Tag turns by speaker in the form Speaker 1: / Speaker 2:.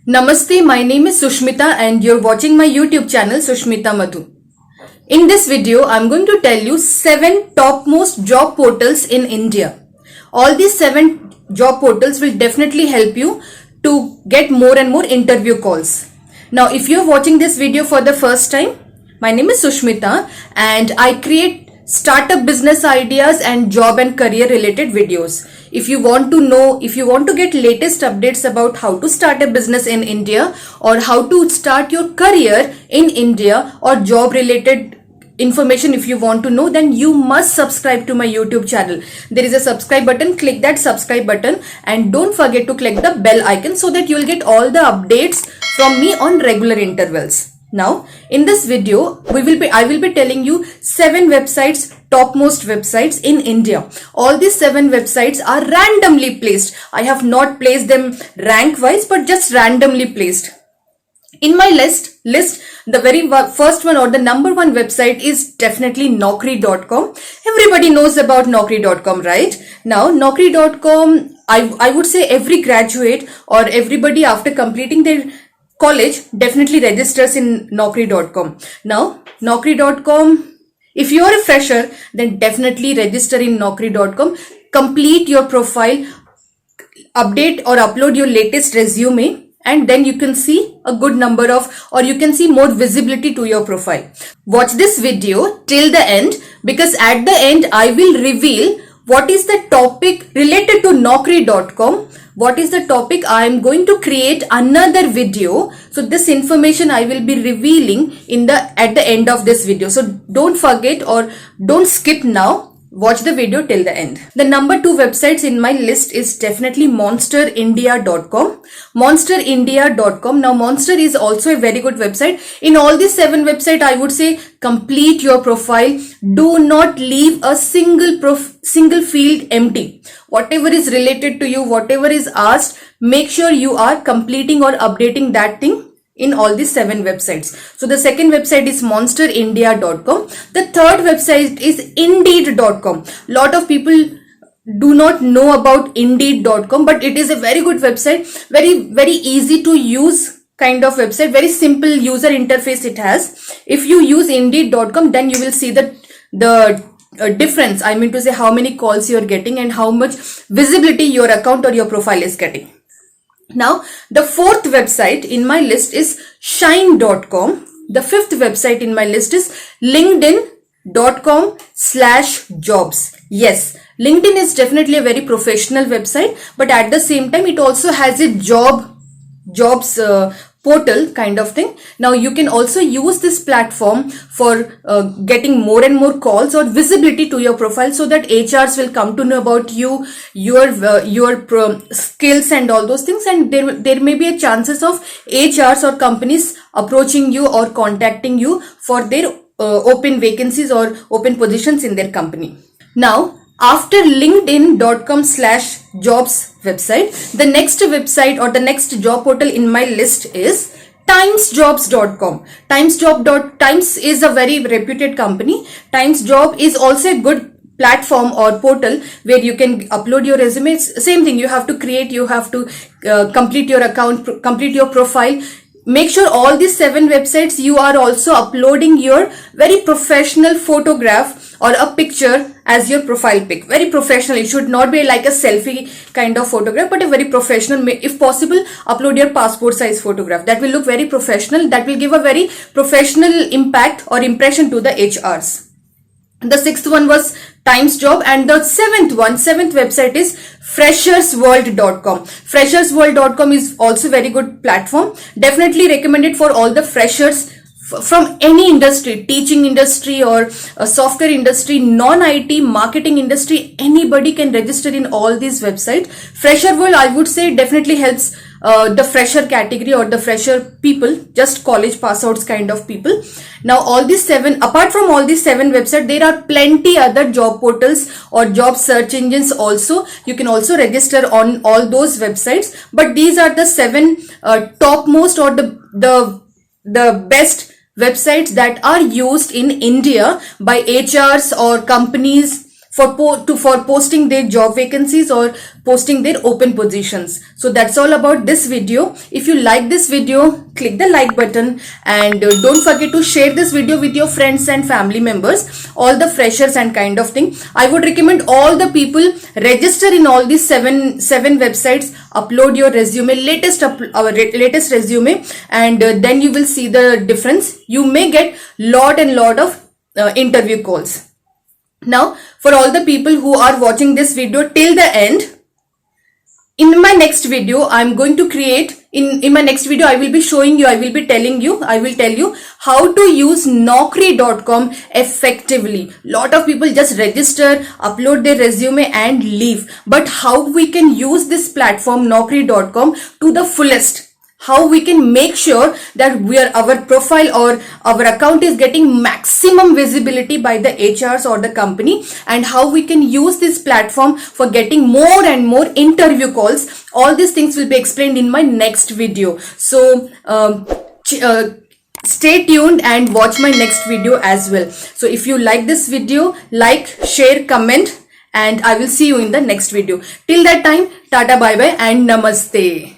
Speaker 1: Namaste, my name is Sushmita and you're watching my YouTube channel Sushmita Madhu. In this video, I'm going to tell you 7 topmost job portals in India. All these 7 job portals will definitely help you to get more and more interview calls. Now, if you're watching this video for the first time, my name is Sushmita and I create startup business ideas and job and career related videos. If you want to get latest updates about how to start a business in India or how to start your career in India or job related information, if you want to know, then you must subscribe to my YouTube channel. There is a subscribe button. Click that subscribe button and don't forget to click the bell icon so that you will get all the updates from me on regular intervals. Now, in this video, I will be telling you 7 websites, topmost websites in India. All these 7 websites are randomly placed. I have not placed them rank wise, but just randomly placed. In my list, the very first one or the number 1 website is definitely Naukri.com. Everybody knows about Naukri.com, right? Now, Naukri.com, I would say every graduate or everybody after completing their college definitely registers in Naukri.com. Now, Naukri.com, if you are a fresher, then definitely register in Naukri.com. Complete your profile, update or upload your latest resume, and then you can see a good number of, or you can see more visibility to your profile. Watch this video till the end, because at the end I will reveal what is the topic related to Naukri.com. What is the topic? I am going to create another video. So this information I will be revealing at the end of this video. So don't forget or don't skip now. Watch the video till the end. The number 2 websites in my list is definitely monsterindia.com. Monsterindia.com. Now, Monster is also a very good website. In all these 7 websites, I would say complete your profile. Do not leave a single field empty. Whatever is related to you, whatever is asked, make sure you are completing or updating that thing in all these 7 websites. So the second website is monsterindia.com. The third website is indeed.com. Lot of people do not know about indeed.com, but it is a very good website. Very easy to use kind of website. Very simple user interface it has. If you use indeed.com, then you will see the difference. I mean to say how many calls you are getting and how much visibility your account or your profile is getting. Now, the 4th website in my list is shine.com. The 5th website in my list is linkedin.com/jobs. Yes, LinkedIn is definitely a very professional website, but at the same time, it also has a jobs portal kind of thing. Now, you can also use this platform for getting more and more calls or visibility to your profile so that HRs will come to know about you, your skills and all those things, and there may be a chances of HRs or companies approaching you or contacting you for their open vacancies or open positions in their company. Now, after linkedin.com/jobs website, the next website or the next job portal in my list is timesjobs.com. Times is a very reputed company. TimesJob is also a good platform or portal where you can upload your resume. Same thing, you have to complete your account, complete your profile. Make sure all these 7 websites you are also uploading your very professional photograph or a picture as your profile pic. Very professional. It should not be like a selfie kind of photograph, but a very professional. If possible, upload your passport size photograph. That will look very professional. That will give a very professional impact or impression to the HRs. The 6th one was TimesJob, and the 7th website is freshersworld.com. Freshersworld.com is also very good platform. Definitely recommended for all the freshers from any industry, teaching industry or software industry, non-IT, marketing industry. Anybody can register in all these websites. Fresher World, I would say, definitely helps the fresher category or the fresher people, just college pass outs kind of people. Now, apart from all these 7 websites, there are plenty other job portals or job search engines also. You can also register on all those websites, but these are the 7 topmost or the best websites that are used in India by HRs or companies for posting their job vacancies or posting their open positions. So that's all about this video. If you like this video, click the like button, and don't forget to share this video with your friends and family members, all the freshers and kind of thing. I would recommend all the people register in all these seven websites, upload your resume, latest resume, and then you will see the difference. You may get lot of interview calls. Now, for all the people who are watching this video till the end, in my next video, I'm going to create, in my next video, I will be showing you, I will tell you how to use Naukri.com effectively. Lot of people just register, upload their resume and leave. But how we can use this platform Naukri.com to the fullest. How we can make sure that our profile or our account is getting maximum visibility by the HRs or the company, and how we can use this platform for getting more and more interview calls. All these things will be explained in my next video. So stay tuned and watch my next video as well. So if you like this video, like, share, comment, and I will see you in the next video. Till that time, tata, bye bye and namaste.